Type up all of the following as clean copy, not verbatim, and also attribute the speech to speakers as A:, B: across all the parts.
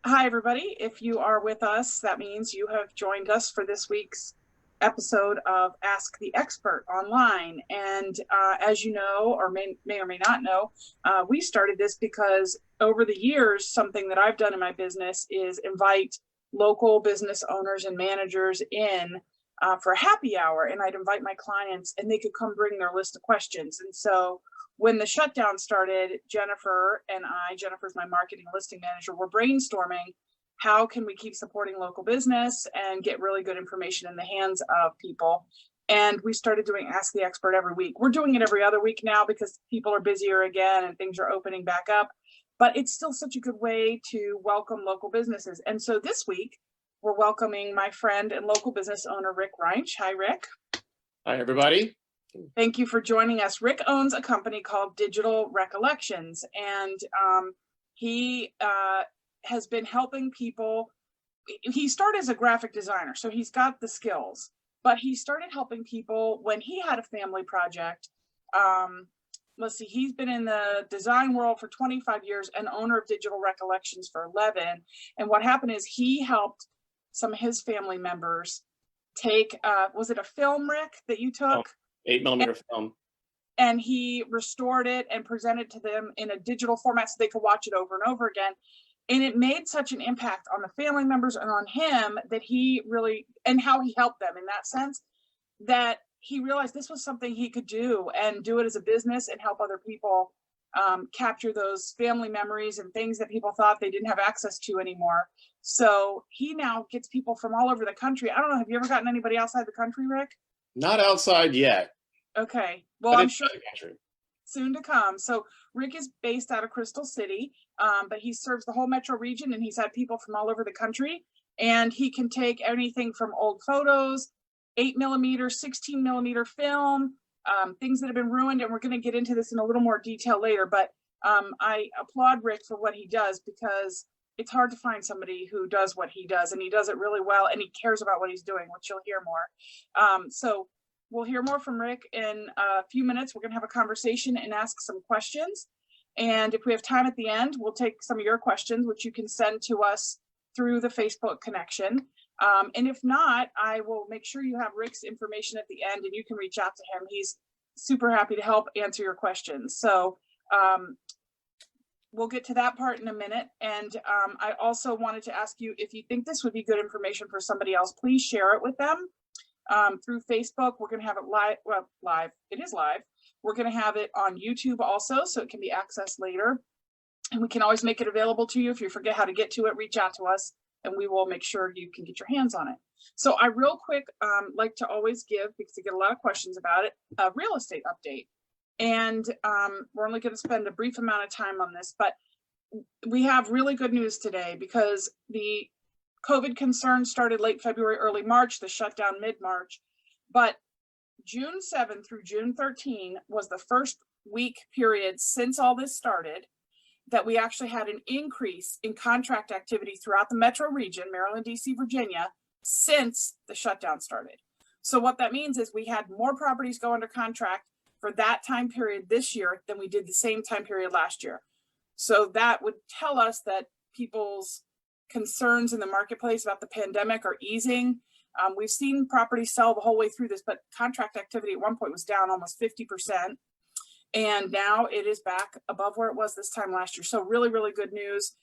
A: Hi, everybody. If you are with us, that means you have joined us for this week's episode of Ask the Expert online. And as you know, or may or may not know, we started this because over the years, something that I've done in my business is invite local business owners and managers in for a happy hour. And I'd invite my clients and they could come bring their list of questions. And so when the shutdown started, Jennifer's my marketing listing manager, we're brainstorming how can we keep supporting local business and get really good information in the hands of people. And we started doing Ask the Expert every week. We're doing it every other week now because people are busier again and things are opening back up. But it's still such a good way to welcome local businesses. And so this week, we're welcoming my friend and local business owner, Rick Reinsch. Hi, Rick.
B: Hi, everybody.
A: Thank you for joining us. Rick owns a company called Digital Recollections, and he has been helping people. He started as a graphic designer, so he's got the skills, but he started helping people when he had a family project. Let's see, he's been in the design world for 25 years and owner of Digital Recollections for 11. And what happened is he helped some of his family members take, was it a film, Rick, that you took?
B: 8mm film.
A: And he restored it and presented to them in a digital format so they could watch it over and over again. And it made such an impact on the family members and on him that he really, and how he helped them in that sense, that he realized this was something he could do and do it as a business and help other people capture those family memories and things that people thought they didn't have access to anymore. So he now gets people from all over the country. I don't know, have you ever gotten anybody outside the country, Rick?
B: Not outside yet.
A: Okay. Well, I'm sure
B: country.
A: Soon to come. So Rick is based out of Crystal City, but he serves the whole metro region and he's had people from all over the country. And he can take anything from old photos, 8mm, 16mm film, things that have been ruined. And we're going to get into this in a little more detail later. But I applaud Rick for what he does because it's hard to find somebody who does what he does, and he does it really well, and he cares about what he's doing, which you'll hear more. So we'll hear more from Rick in a few minutes. We're going to have a conversation and ask some questions. And if we have time at the end, we'll take some of your questions, which you can send to us through the Facebook connection. And if not, I will make sure you have Rick's information at the end and you can reach out to him. He's super happy to help answer your questions. So we'll get to that part in a minute. And I also wanted to ask you, if you think this would be good information for somebody else, please share it with them. Through Facebook. We're going to have it live. Well, live. It is live. We're going to have it on YouTube also, so it can be accessed later. And we can always make it available to you. If you forget how to get to it, reach out to us and we will make sure you can get your hands on it. So I real quick like to always give, because I get a lot of questions about it, a real estate update. And we're only going to spend a brief amount of time on this, but we have really good news today because the COVID concerns started late February, early March, the shutdown mid-March, but June 7th through June 13 was the first week period since all this started that we actually had an increase in contract activity throughout the metro region, Maryland, DC, Virginia, since the shutdown started. So what that means is we had more properties go under contract for that time period this year than we did the same time period last year. So that would tell us that people's concerns in the marketplace about the pandemic are easing. We've seen properties sell the whole way through this, but contract activity at one point was down almost 50%. And now it is back above where it was this time last year. So really, really good news.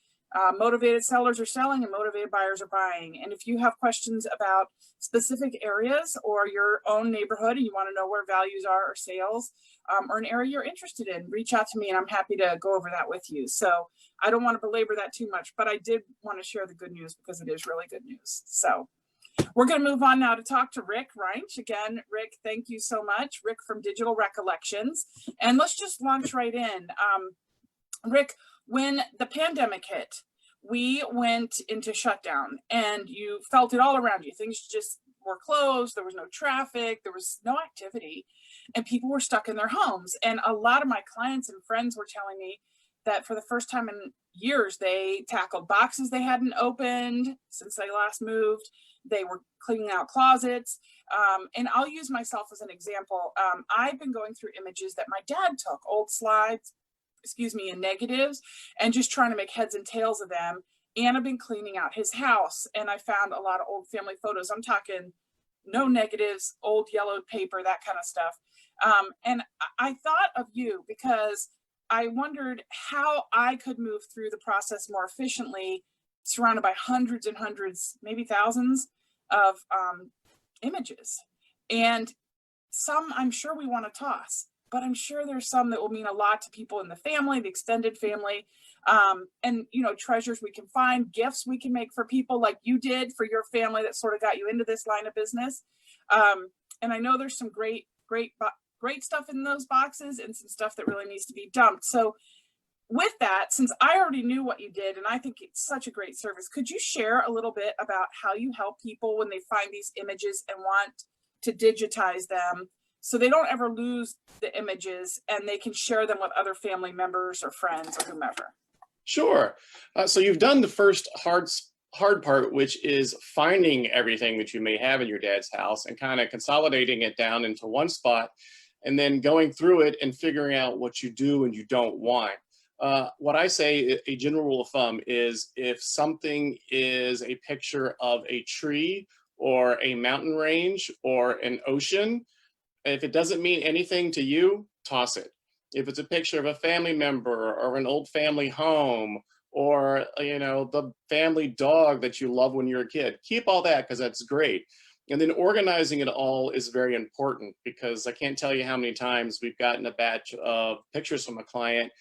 A: Motivated sellers are selling and motivated buyers are buying. And if you have questions about specific areas or your own neighborhood and you want to know where values are or sales or an area you're interested in, reach out to me and I'm happy to go over that with you. So I don't want to belabor that too much, but I did want to share the good news because it is really good news. So we're going to move on now to talk to Rick Reinsch. Again, Rick, thank you so much. Rick from Digital Recollections. And let's just launch right in. Rick, when the pandemic hit, we went into shutdown and you felt it all around you. Things just were closed. There was no traffic. There was no activity and people were stuck in their homes. And a lot of my clients and friends were telling me that for the first time in years, they tackled boxes they hadn't opened since they last moved. They were cleaning out closets. And I'll use myself as an example. I've been going through images that my dad took, old slides, and negatives, and just trying to make heads and tails of them and I've been cleaning out his house, and I found a lot of old family photos. I'm talking no negatives, old yellowed paper, that kind of stuff. And I thought of you because I wondered how I could move through the process more efficiently, surrounded by hundreds and hundreds, maybe thousands of images. And some I'm sure we want to toss, but I'm sure there's some that will mean a lot to people in the family, the extended family, and treasures we can find, gifts we can make for people like you did for your family that sort of got you into this line of business. And I know there's some great stuff in those boxes and some stuff that really needs to be dumped. So with that, since I already knew what you did, and I think it's such a great service, could you share a little bit about how you help people when they find these images and want to digitize them so they don't ever lose the images and they can share them with other family members or friends or whomever?
B: Sure. So you've done the first hard part, which is finding everything that you may have in your dad's house and kind of consolidating it down into one spot, and then going through it and figuring out what you do and you don't want. What I say, a general rule of thumb, is if something is a picture of a tree or a mountain range or an ocean, if it doesn't mean anything to you, toss it. If it's a picture of a family member or an old family home or the family dog that you love when you're a kid, keep all that because that's great. And then organizing it all is very important, because I can't tell you how many times we've gotten a batch of pictures from a client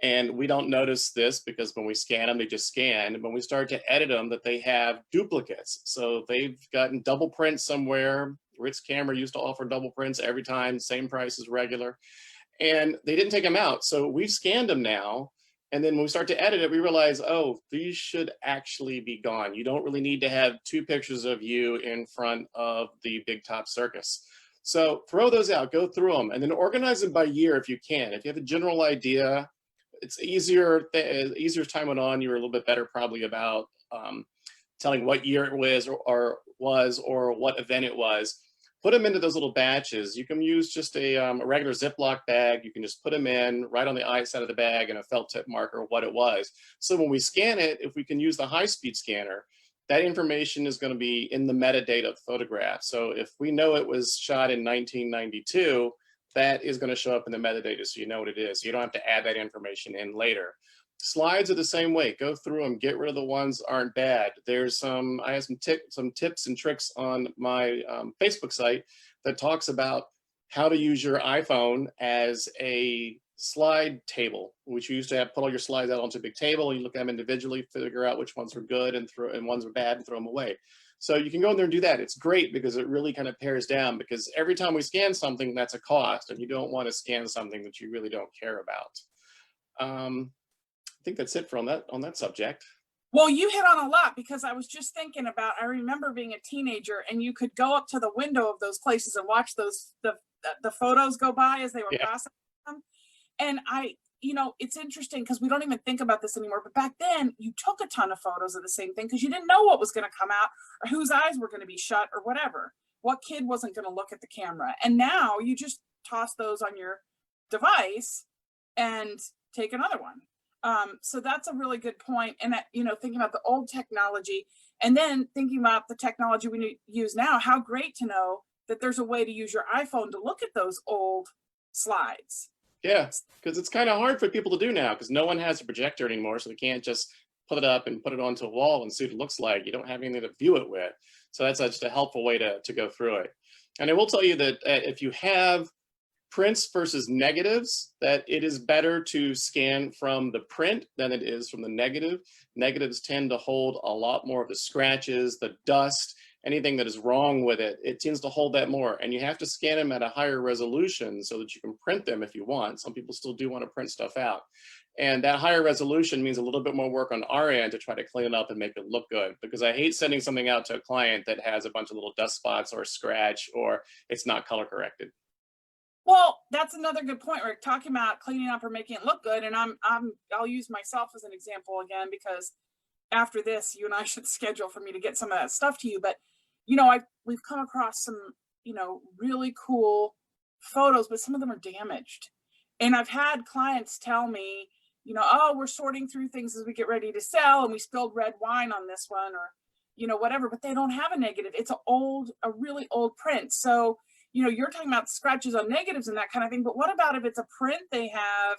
B: and we don't notice this because when we scan them, they just scan. And when we start to edit them, that they have duplicates. So they've gotten double prints somewhere. Ritz Camera used to offer double prints every time, same price as regular. And they didn't take them out. So we've scanned them now. And then when we start to edit it, we realize, oh, these should actually be gone. You don't really need to have two pictures of you in front of the Big Top Circus. So throw those out, go through them, and then organize them by year if you can. If you have a general idea, it's easier as time went on. You were a little bit better probably about telling what year it was or what event it was. Put them into those little batches. You can use just a regular Ziploc bag. You can just put them in right on the outside of the bag and a felt tip marker what it was. So when we scan it, if we can use the high-speed scanner, that information is going to be in the metadata of the photograph. So if we know it was shot in 1992, that is going to show up in the metadata so you know what it is. You don't have to add that information in later. Slides are the same way. Go through them, get rid of the ones that aren't bad. I have some tips and tricks on my Facebook site that talks about how to use your iPhone as a slide table, which you used to have put all your slides out onto a big table and you look at them individually, figure out which ones were good and ones were bad and throw them away. So you can go in there and do that. It's great because it really kind of pares down, because every time we scan something, that's a cost, and you don't want to scan something that you really don't care about. I think that's it on that subject.
A: Well, you hit on a lot, because I was just thinking about, I remember being a teenager and you could go up to the window of those places and watch the photos go by as they were processing them. And it's interesting because we don't even think about this anymore. But back then, you took a ton of photos of the same thing because you didn't know what was going to come out or whose eyes were going to be shut or whatever. What kid wasn't going to look at the camera? And now you just toss those on your device and take another one. So that's a really good point. And thinking about the old technology and then thinking about the technology we use now, how great to know that there's a way to use your iPhone to look at those old slides.
B: Yeah, because it's kind of hard for people to do now because no one has a projector anymore, so they can't just put it up and put it onto a wall and see what it looks like. You don't have anything to view it with. So that's just a helpful way to go through it. And I will tell you that if you have prints versus negatives, that it is better to scan from the print than it is from the negative. Negatives tend to hold a lot more of the scratches, the dust, anything that is wrong with it. It tends to hold that more, and you have to scan them at a higher resolution so that you can print them if you want. Some people still do want to print stuff out. And that higher resolution means a little bit more work on our end to try to clean it up and make it look good, because I hate sending something out to a client that has a bunch of little dust spots or a scratch or it's not color corrected.
A: Well, that's another good point, Rick, talking about cleaning up or making it look good. And I'll use myself as an example again, because after this, you and I should schedule for me to get some of that stuff to you. But, we've come across some, really cool photos, but some of them are damaged. And I've had clients tell me, you know, oh, we're sorting through things as we get ready to sell and we spilled red wine on this one, or, you know, whatever, but they don't have a negative. It's a really old print. So, you know, you're talking about scratches on negatives and that kind of thing, but what about if it's a print they have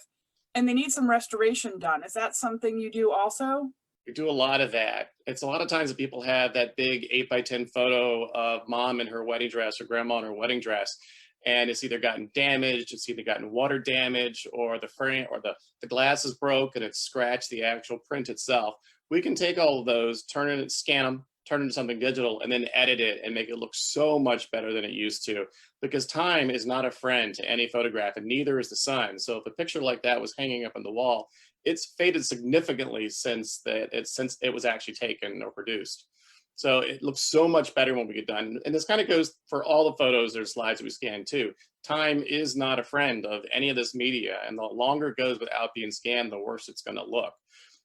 A: and they need some restoration done? Is that something you do also?
B: We do a lot of that. It's a lot of times that people have that big 8x10 photo of mom in her wedding dress or grandma in her wedding dress, and it's either gotten damaged, it's either gotten water damage, or the frame or the glass is broke and it's scratched the actual print itself. We can take all of those, scan them, turn it into something digital, and then edit it and make it look so much better than it used to. Because time is not a friend to any photograph, and neither is the sun. So if a picture like that was hanging up on the wall, it's faded significantly since it was actually taken or produced. So it looks so much better when we get done. And this kind of goes for all the photos or slides that we scan too. Time is not a friend of any of this media. And the longer it goes without being scanned, the worse it's going to look.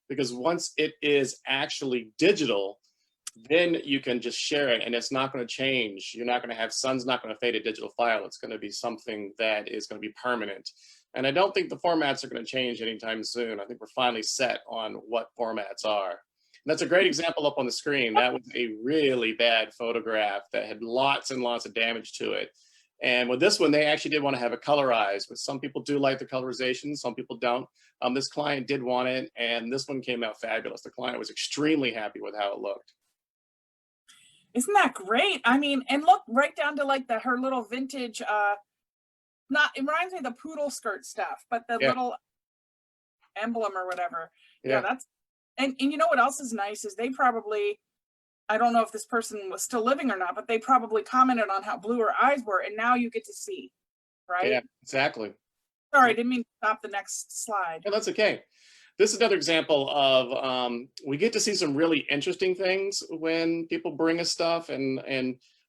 B: Because once it is actually digital, then you can just share it and it's not going to change. You're not going to have, sun's not going to fade a digital file. It's going to be something that is going to be permanent. And I don't think the formats are going to change anytime soon. I think we're finally set on what formats are. And that's a great example up on the screen. That was a really bad photograph that had lots and lots of damage to it. And with this one, they actually did want to have it colorized, but some people do like the colorization, some people don't. This client did want it, and this one came out fabulous. The client was extremely happy with how it looked.
A: Isn't that great? I mean, and look, right down to like her little vintage, it reminds me of the poodle skirt stuff, but the
B: Yeah,
A: little emblem or whatever. Yeah,
B: yeah.
A: that's, and you know what else is nice is they probably, I don't know if this person was still living or not, but they probably commented on how blue her eyes were, and now you get to see,
B: Yeah,
A: right?
B: exactly.
A: Sorry, I didn't mean to stop the next slide.
B: Yeah, that's okay. This is another example of we get to see some really interesting things when people bring us stuff, and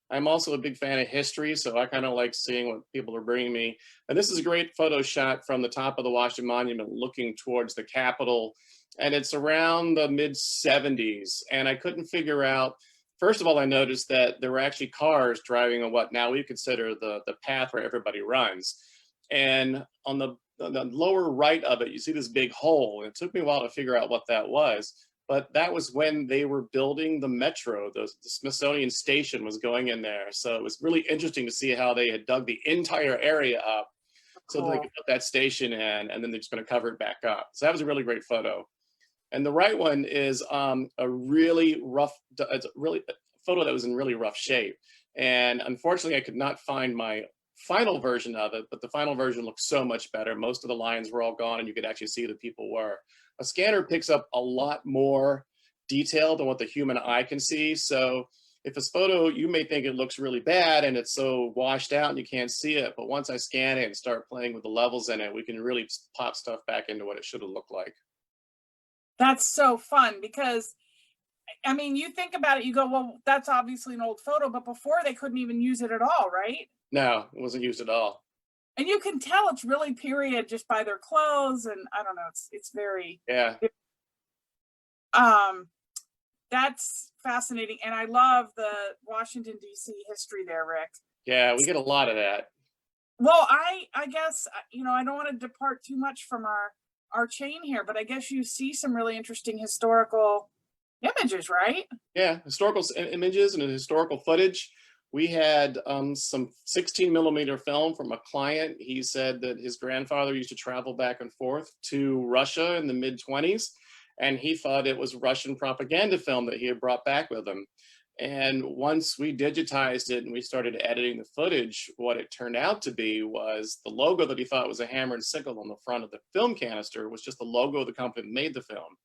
B: I'm also a big fan of history, so I kind of like seeing what people are bringing me. And this is a great photo shot from the top of the Washington Monument looking towards the Capitol, and it's around the mid-70s, and I couldn't figure out. First of all, I noticed that there were actually cars driving on what now we consider the path where everybody runs. And on the lower right of it, you see this big hole. And it took me a while to figure out what that was. But that was when they were building the metro. The Smithsonian Station was going in there. So it was really interesting to see how they had dug the entire area up so that they
A: Cool.
B: could put that station in, and then they're just going to cover it back up. So that was a really great photo. And the right one is a really rough, it's really a photo that was in really rough shape. And unfortunately, I could not find my final version of it, but the final version looks so much better. Most of the lines were all gone and you could actually see the people were. A scanner picks up a lot more detail than what the human eye can see. So if this photo, you may think it looks really bad and it's so washed out and you can't see it, but once I scan it and start playing with the levels in it, we can really pop stuff back into what it should have looked like.
A: That's so fun because, I mean, you think about it, you go, well, that's obviously an old photo, but before they couldn't even use it at all, right?
B: No, it wasn't used at all.
A: And you can tell it's really period just by their clothes, and I don't know, it's very,
B: Yeah,
A: um, that's fascinating, and I love the Washington DC history there, Rick.
B: yeah, we get a lot of that.
A: Well, I guess, you know, I don't want to depart too much from our chain here, but I guess you see some really interesting historical images, right?
B: Yeah, historical images and historical footage. We had some 16mm film from a client. He said that his grandfather used to travel back and forth to Russia in the mid-20s, and he thought it was Russian propaganda film that he had brought back with him. And once we digitized it and we started editing the footage, what it turned out to be was the logo that he thought was a hammer and sickle on the front of the film canister was just the logo of the company that made the film.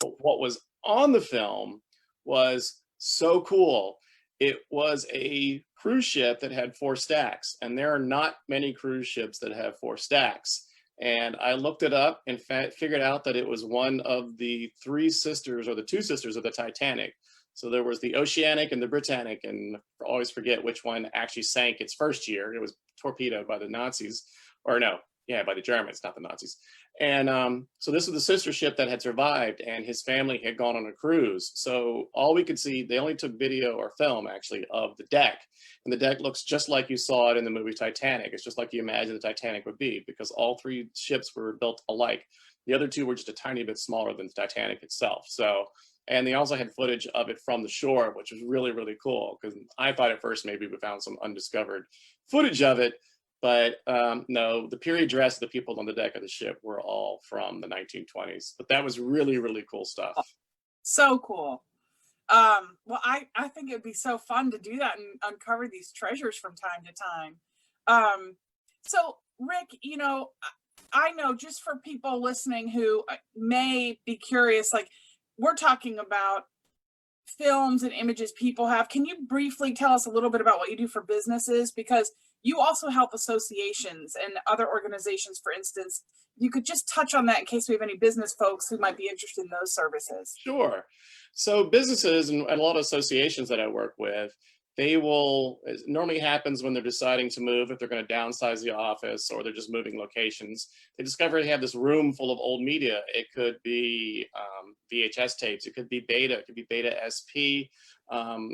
B: But what was on the film was so cool. It was a cruise ship that had 4 stacks, and there are not many cruise ships that have 4 stacks. And I looked it up and figured out that it was one of the 3 sisters or the 2 sisters of the Titanic. So there was the Oceanic and the Britannic, and I always forget which one actually sank its first year. It was torpedoed by the Nazis, or no, yeah, by the Germans, not the Nazis. And so this was the sister ship that had survived, and his family had gone on a cruise. So all we could see, they only took video or film actually of the deck. And the deck looks just like you saw it in the movie Titanic. It's just like you imagine the Titanic would be, because all 3 ships were built alike. The other two were just a tiny bit smaller than the Titanic itself. So, and they also had footage of it from the shore, which was really, really cool, because I thought at first maybe we found some undiscovered footage of it. But no, the period dress of the people on the deck of the ship were all from the 1920s. But that was really, really cool stuff.
A: So cool. Well, I think it'd be so fun to do that and uncover these treasures from time to time. So Rick, you know, I know, just for people listening who may be curious, like, we're talking about films and images people have. Can you briefly tell us a little bit about what you do for businesses? Because you also help associations and other organizations, for instance. You could just touch on that in case we have any business folks who might be interested in those services.
B: Sure. So businesses and a lot of associations that I work with, they will, it normally happens when they're deciding to move, if they're going to downsize the office or they're just moving locations. They discover they have this room full of old media. It could be VHS tapes, it could be Beta, it could be Beta SP.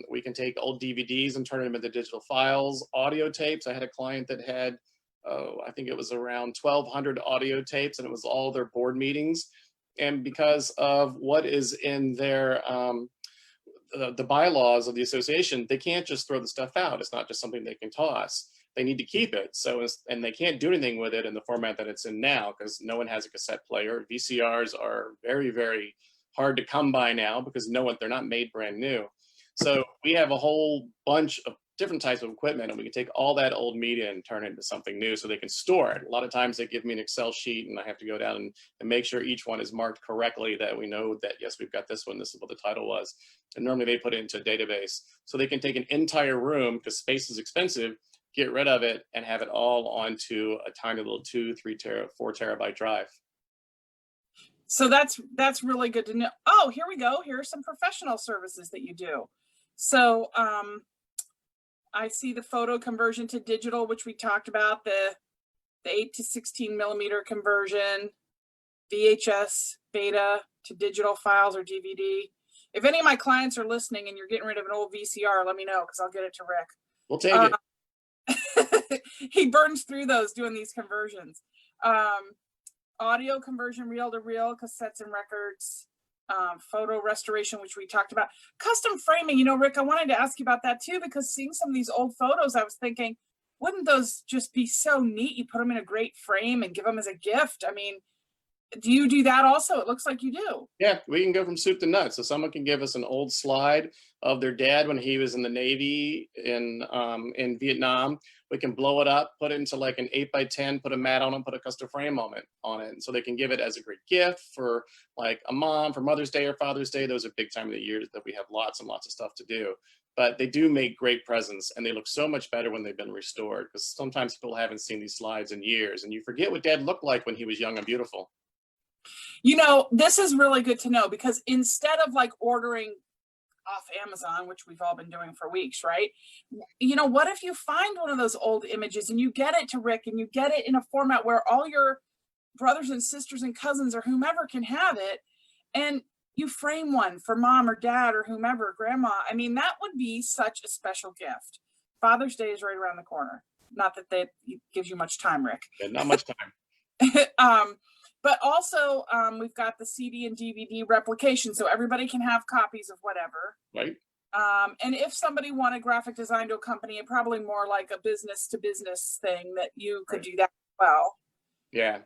B: We can take old DVDs and turn them into digital files, audio tapes. I had a client that had, I think it was around 1,200 audio tapes, and it was all their board meetings. And because of what is in their the bylaws of the association, they can't just throw the stuff out. It's not just something they can toss. They need to keep it. So, and they can't do anything with it in the format that it's in now, because no one has a cassette player. VCRs are very, very hard to come by now because they're not made brand new. So we have a whole bunch of different types of equipment, and we can take all that old media and turn it into something new so they can store it. A lot of times they give me an Excel sheet and I have to go down and make sure each one is marked correctly, that we know that, yes, we've got this one, this is what the title was. And normally they put it into a database. So they can take an entire room, because space is expensive, get rid of it and have it all onto a tiny little 2, 3, 4 terabyte drive.
A: So that's really good to know. Oh, here we go. Here are some professional services that you do. So I see the photo conversion to digital, which we talked about, the 8 to 16 millimeter conversion, VHS Beta to digital files or DVD. If any of my clients are listening and you're getting rid of an old VCR, let me know, because I'll get it to Rick.
B: We'll take
A: it. He burns through those doing these conversions. Audio conversion, reel to reel, cassettes and records. Photo restoration, which we talked about. Custom framing, you know, Rick, I wanted to ask you about that too, because seeing some of these old photos, I was thinking, wouldn't those just be so neat? You put them in a great frame and give them as a gift. I mean, do you do that also? It looks like you do.
B: Yeah, we can go from soup to nuts. So someone can give us an old slide of their dad when he was in the Navy in Vietnam. We can blow it up, put it into like an 8x10, put a mat on it, put a custom frame on it. And so they can give it as a great gift for like a mom, for Mother's Day or Father's Day. Those are big time of the year that we have lots and lots of stuff to do. But they do make great presents, and they look so much better when they've been restored, because sometimes people haven't seen these slides in years, and you forget what dad looked like when he was young and beautiful.
A: You know, this is really good to know, because instead of like ordering off Amazon, which we've all been doing for weeks, right? You know, what if you find one of those old images and you get it to Rick, and you get it in a format where all your brothers and sisters and cousins or whomever can have it, and you frame one for mom or dad or whomever, grandma. I mean, that would be such a special gift. Father's Day is right around the corner. Not that that gives you much time, Rick.
B: Yeah, not much time.
A: But also, we've got the CD and DVD replication, so everybody can have copies of whatever.
B: Right.
A: And if somebody wanted graphic design to a company, and probably more like a business to business thing, that you could do that as well.
B: Yeah.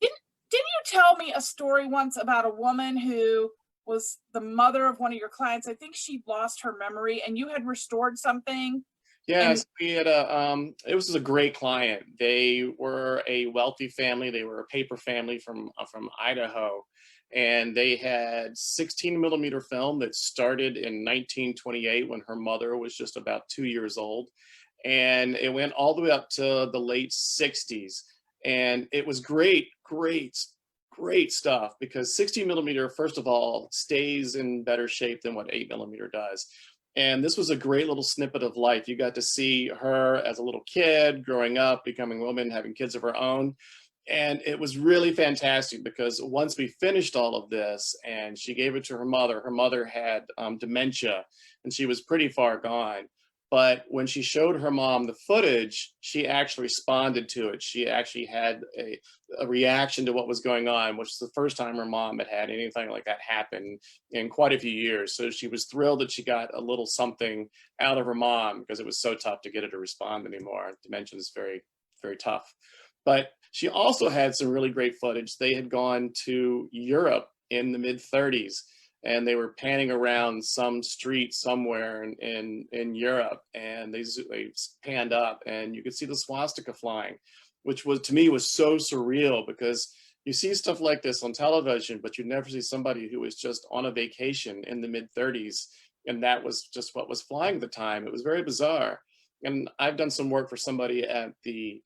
A: Didn't you tell me a story once about a woman who was the mother of one of your clients? I think she lost her memory, and you had restored something.
B: Yes, we had it was a great client. They were a wealthy family. They were a paper family from Idaho, and they had 16 millimeter film that started in 1928 when her mother was just about 2 years old, and it went all the way up to the late 60s. And it was great stuff, because 16 millimeter, first of all, stays in better shape than what 8 millimeter does. And this was a great little snippet of life. You got to see her as a little kid, growing up, becoming a woman, having kids of her own. And it was really fantastic, because once we finished all of this and she gave it to her mother had dementia and she was pretty far gone. But when she showed her mom the footage, she actually responded to it. She actually had a reaction to what was going on, which is the first time her mom had had anything like that happen in quite a few years. So she was thrilled that she got a little something out of her mom, because it was so tough to get her to respond anymore. Dementia is very, very tough. But she also had some really great footage. They had gone to Europe in the mid 30s, and they were panning around some street somewhere in Europe, and they panned up, and you could see the swastika flying, which was, to me, was so surreal, because you see stuff like this on television, but you never see somebody who was just on a vacation in the mid 30s, and that was just what was flying at the time. It was very bizarre. And I've done some work for somebody at the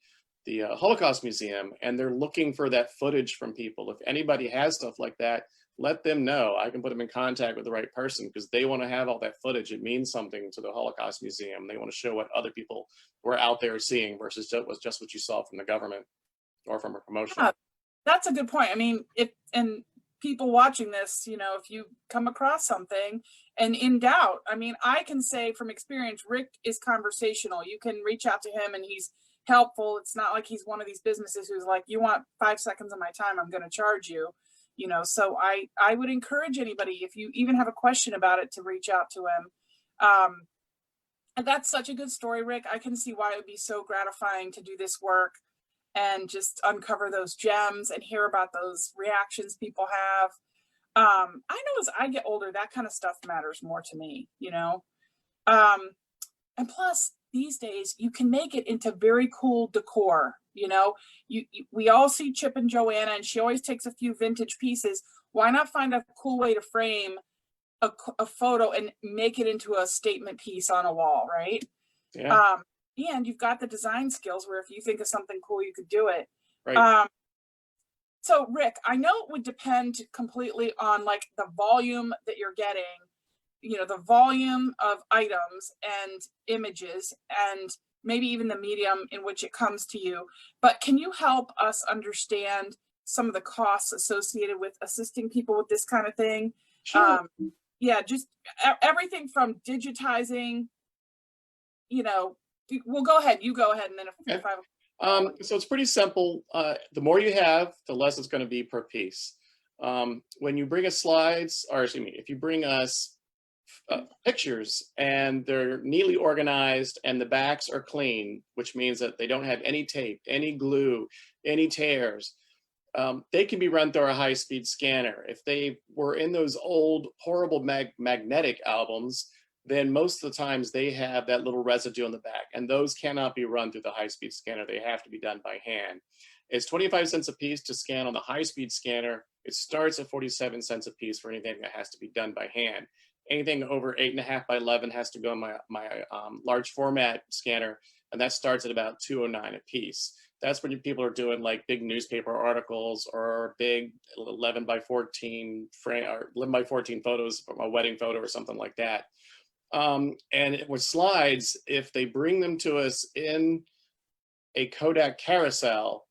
B: Holocaust Museum, and they're looking for that footage from people. If anybody has stuff like that, let them know. I can put them in contact with the right person, because they want to have all that footage. It means something to the Holocaust Museum. They want to show what other people were out there seeing versus just what you saw from the government or from a promotion.
A: Yeah, that's a good point. I mean, and people watching this, if you come across something and in doubt, I mean, I can say from experience, Rick is conversational. You can reach out to him and he's helpful. It's not like he's one of these businesses who's like, you want 5 seconds of my time, I'm going to charge you. So I would encourage anybody, if you even have a question about it, to reach out to him. And that's such a good story, Rick. I can see why it would be so gratifying to do this work and just uncover those gems and hear about those reactions people have. I know as I get older, that kind of stuff matters more to me, and plus these days you can make it into very cool decor. We all see Chip and Joanna, and she always takes a few vintage pieces. Why not find a cool way to frame a photo and make it into a statement piece on a wall, right?
B: Yeah,
A: And you've got the design skills where if you think of something cool, you could do it.
B: right.
A: So Rick, I know it would depend completely on like the volume that you're getting, the volume of items and images, and maybe even the medium in which it comes to you. But can you help us understand some of the costs associated with assisting people with this kind of thing?
B: Sure.
A: Yeah, just everything from digitizing, well, go ahead, you go ahead, and then if I have
B: So it's pretty simple. The more you have, the less it's going to be per piece. When you bring us slides, or excuse me, if you bring us pictures and they're neatly organized and the backs are clean, which means that they don't have any tape, any glue, any tears, they can be run through a high-speed scanner. If they were in those old horrible magnetic albums, then most of the times they have that little residue on the back, and those cannot be run through the high-speed scanner. They have to be done by hand. It's 25 cents a piece to scan on the high-speed scanner. It starts at 47 cents a piece for anything that has to be done by hand. Anything over 8.5 by 11 has to go in my large format scanner, and that starts at about 209 a piece. That's when people are doing like big newspaper articles or big 11 by 14 frame or 11 by 14 photos from a wedding photo or something like that. And with slides, if they bring them to us in a Kodak carousel,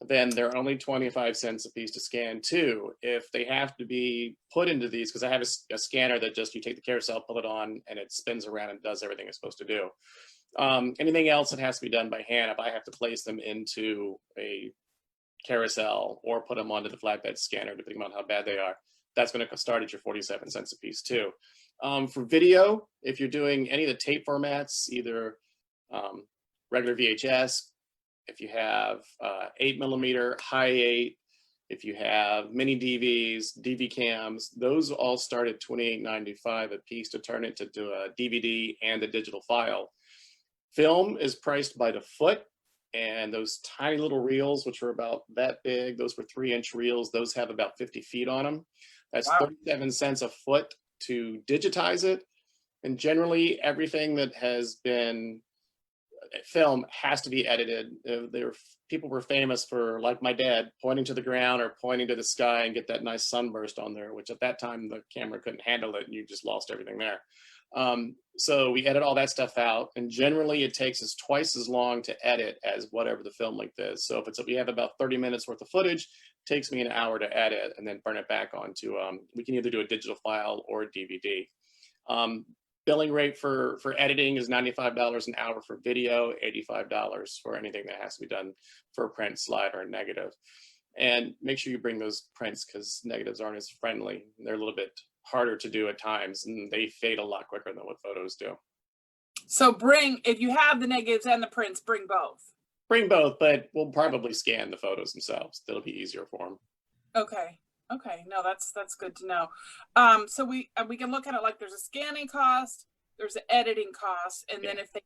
B: then they're only 25 cents a piece to scan too. If they have to be put into these, because I have a scanner that just, you take the carousel, pull it on, and it spins around and does everything it's supposed to do. Anything else that has to be done by hand, if I have to place them into a carousel or put them onto the flatbed scanner, depending on how bad they are, that's going to start at your 47 cents a piece too. For video, if you're doing any of the tape formats, either regular VHS, if you have 8mm, high 8, if you have mini DVs, DV cams, those all start at $28.95 a piece to turn it to a DVD and a digital file. Film is priced by the foot, and those tiny little reels, which are about that big, those were 3-inch reels, those have about 50 feet on them. That's wow. 37 cents a foot to digitize it. And generally everything that has been film has to be edited. People were famous for, like my dad, pointing to the ground or pointing to the sky and get that nice sunburst on there, which at that time the camera couldn't handle it and you just lost everything there. So we edit all that stuff out, and generally it takes us twice as long to edit as whatever the film length is. So if we have about 30 minutes worth of footage, it takes me an hour to edit and then burn it back onto, we can either do a digital file or a DVD. billing rate for editing is $95 an hour for video, $85 for anything that has to be done for a print, slide, or a negative. And make sure you bring those prints because negatives aren't as friendly. They're a little bit harder to do at times, and they fade a lot quicker than what photos do.
A: So if you have the negatives and the prints, bring both.
B: Bring both, but we'll probably scan the photos themselves. That'll be easier for them.
A: Okay. Okay. No, that's good to know. So we can look at it like there's a scanning cost, there's an editing cost, and then if they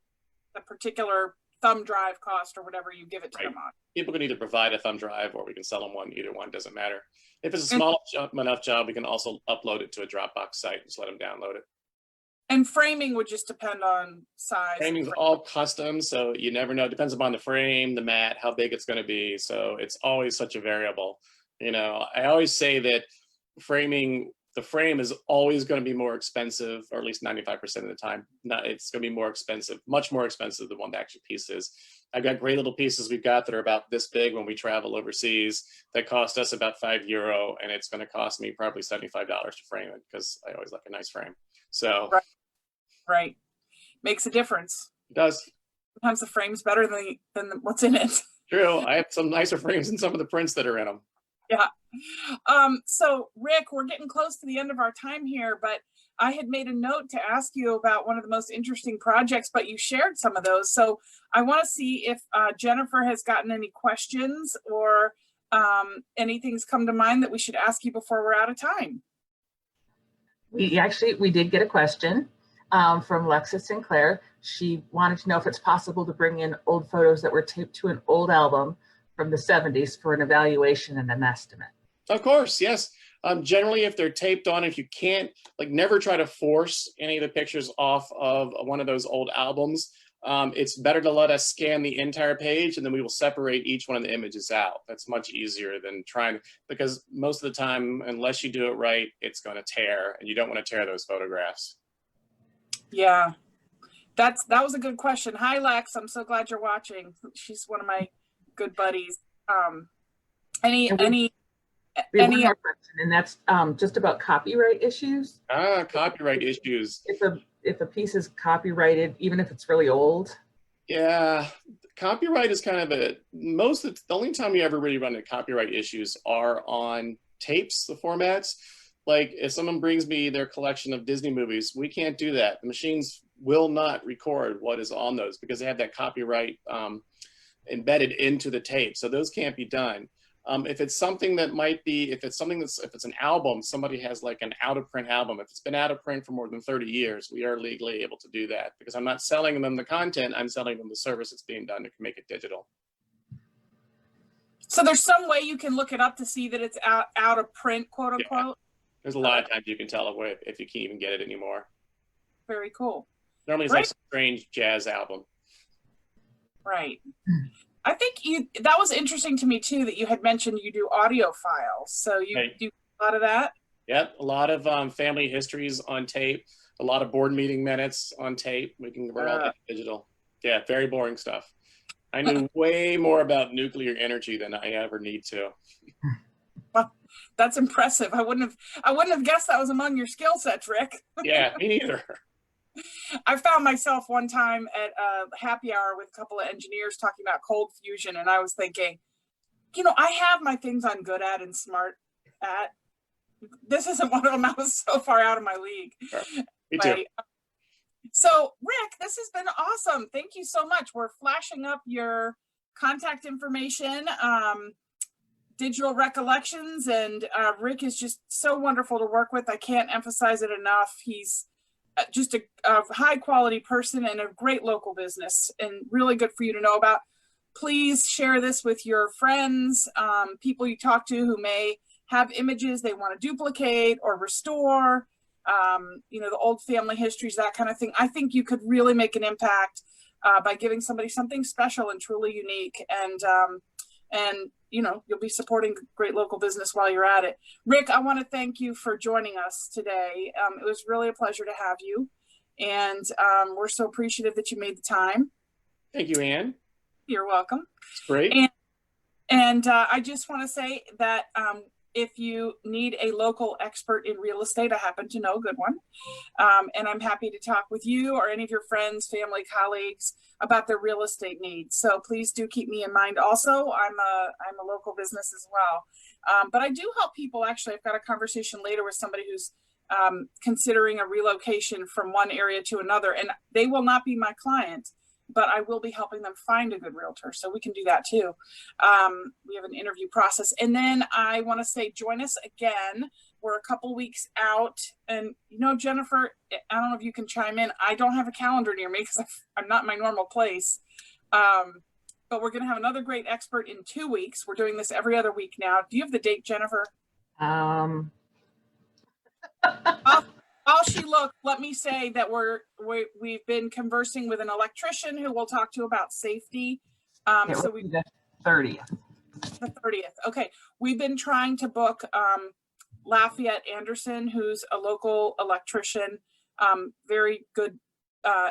A: a particular thumb drive cost or whatever, you give it to them on.
B: People can either provide a thumb drive or we can sell them one. Either one doesn't matter. If it's a small enough job, we can also upload it to a Dropbox site and just let them download it.
A: And framing would just depend on size.
B: Framing's all custom, so you never know. It depends upon the frame, the mat, how big it's going to be. So it's always such a variable. You know, I always say that the frame is always going to be more expensive, or at least 95% of the time. It's going to be more expensive, much more expensive than what the actual piece is. I've got great little pieces we've got that are about this big when we travel overseas that cost us about €5, and it's going to cost me probably $75 to frame it because I always like a nice frame. So
A: right. Makes a difference.
B: It does.
A: Sometimes the frame's better than what's in it.
B: True. I have some nicer frames than some of the prints that are in them.
A: Yeah. So Rick, we're getting close to the end of our time here, but I had made a note to ask you about one of the most interesting projects, but you shared some of those. So I want to see if Jennifer has gotten any questions or anything's come to mind that we should ask you before we're out of time.
C: We did get a question from Lexis Sinclair. She wanted to know if it's possible to bring in old photos that were taped to an old album from the 70s for an evaluation and an estimate.
B: Of course, yes. Generally, if they're taped on, if you can't, never try to force any of the pictures off of one of those old albums. It's better to let us scan the entire page and then we will separate each one of the images out. That's much easier than trying, because most of the time, unless you do it right, it's going to tear, and you don't want to tear those photographs.
A: Yeah, that was a good question. Hi, Lex. I'm so glad you're watching. She's one of my good buddies.
C: We have one more question, and that's just about copyright issues.
B: Copyright issues.
C: If a piece is copyrighted, even if it's really old.
B: Yeah, copyright is kind of the only time you ever really run into copyright issues are on tapes, the formats. Like if someone brings me their collection of Disney movies, we can't do that. The machines will not record what is on those because they have that copyright embedded into the tape. So those can't be done. If it's something that if it's an album, somebody has like an out of print album. If it's been out of print for more than 30 years, we are legally able to do that because I'm not selling them the content, I'm selling them the service that's being done to make it digital.
A: So there's some way you can look it up to see that it's out of print, quote unquote.
B: Yeah. There's a lot of times you can tell if you can't even get it anymore.
A: Very cool.
B: Normally it's like some strange jazz album.
A: Right. I think that was interesting to me too, that you had mentioned you do audio files. So you do a lot of that?
B: Yep, a lot of family histories on tape, a lot of board meeting minutes on tape. We can convert all that to digital. Yeah, very boring stuff. I knew way more about nuclear energy than I ever need to.
A: Well, that's impressive. I wouldn't have guessed that was among your skill sets, Rick.
B: Yeah, me neither.
A: I found myself one time at a happy hour with a couple of engineers talking about cold fusion, and I was thinking, I have my things I'm good at and smart at. This isn't one of them. I was so far out of my league.
B: Sure. Me too.
A: So, Rick, this has been awesome. Thank you so much. We're flashing up your contact information, Digital Recollections, and Rick is just so wonderful to work with. I can't emphasize it enough. He's just a high quality person and a great local business, and really good for you to know about. Please share this with your friends, people you talk to who may have images they want to duplicate or restore, the old family histories, that kind of thing. I think you could really make an impact by giving somebody something special and truly unique. And you'll be supporting great local business while you're at it. Rick, I want to thank you for joining us today. It was really a pleasure to have you. And we're so appreciative that you made the time.
B: Thank you, Ann.
A: You're welcome.
B: It's great.
A: And I just want to say that if you need a local expert in real estate, I happen to know a good one. And I'm happy to talk with you or any of your friends, family, colleagues about their real estate needs. So please do keep me in mind. Also, I'm a local business as well. But I do help people. Actually, I've got a conversation later with somebody who's considering a relocation from one area to another, and they will not be my client, but I will be helping them find a good realtor. So we can do that too. We have an interview process. And then I want to say, join us again. We're a couple weeks out. And, you know, Jennifer, I don't know if you can chime in. I don't have a calendar near me because I'm not in my normal place. But we're going to have another great expert in 2 weeks. We're doing this every other week now. Do you have the date, Jennifer? While she looks, let me say that we've been conversing with an electrician who we'll talk to about safety. So we
C: the 30th.
A: The 30th. Okay. We've been trying to book Lafayette Anderson, who's a local electrician, very good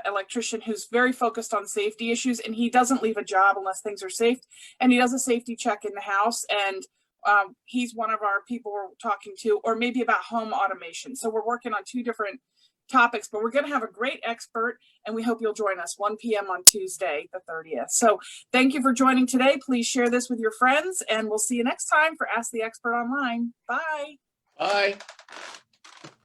A: electrician who's very focused on safety issues, and he doesn't leave a job unless things are safe. And he does a safety check in the house, and he's one of our people we're talking to, or maybe about home automation. So we're working on 2 different topics, but we're going to have a great expert, and we hope you'll join us 1 p.m. on Tuesday, the 30th. So thank you for joining today. Please share this with your friends, and we'll see you next time for Ask the Expert Online. Bye.
B: Bye.